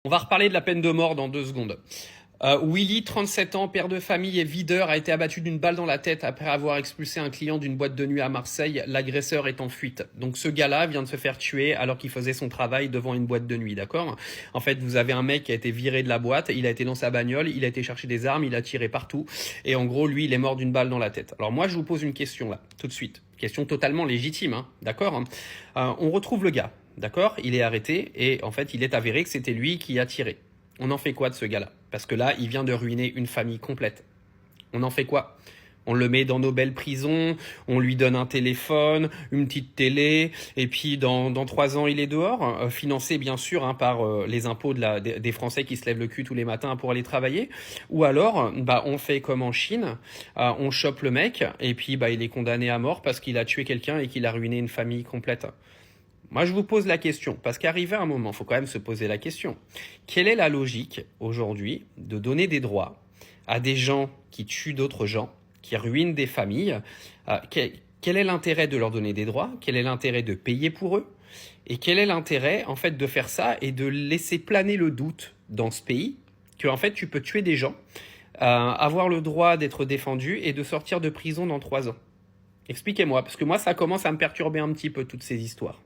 On va reparler de la peine de mort dans 2 secondes. Willy, 37 ans, père de famille et videur, a été abattu d'une balle dans la tête après avoir expulsé un client d'une boîte de nuit à Marseille. L'agresseur est en fuite. Donc ce gars-là vient de se faire tuer alors qu'il faisait son travail devant une boîte de nuit, d'accord? En fait, vous avez un mec qui a été viré de la boîte, il a été dans sa bagnole, il a été chercher des armes, il a tiré partout. Et en gros, lui, il est mort d'une balle dans la tête. Alors moi, je vous pose une question là, tout de suite. Question totalement légitime, hein, d'accord? On retrouve le gars, d'accord? Il est arrêté et en fait, il est avéré que c'était lui qui a tiré. On en fait quoi de ce gars-là? Parce que là, il vient de ruiner une famille complète. On en fait quoi? On le met dans nos belles prisons, on lui donne un téléphone, une petite télé, et puis dans 3 ans, il est dehors, financé bien sûr hein, par les impôts des Français qui se lèvent le cul tous les matins pour aller travailler. Ou alors, on fait comme en Chine, on chope le mec, et puis il est condamné à mort parce qu'il a tué quelqu'un et qu'il a ruiné une famille complète. Moi, je vous pose la question, parce qu'arrivé à un moment, il faut quand même se poser la question. Quelle est la logique, aujourd'hui, de donner des droits à des gens qui tuent d'autres gens, qui ruinent des familles? Quel est l'intérêt de leur donner des droits? Quel est l'intérêt de payer pour eux? Et quel est l'intérêt, en fait, de faire ça et de laisser planer le doute dans ce pays que, en fait, tu peux tuer des gens, avoir le droit d'être défendu et de sortir de prison dans 3 ans? Expliquez-moi, parce que moi, ça commence à me perturber un petit peu, toutes ces histoires.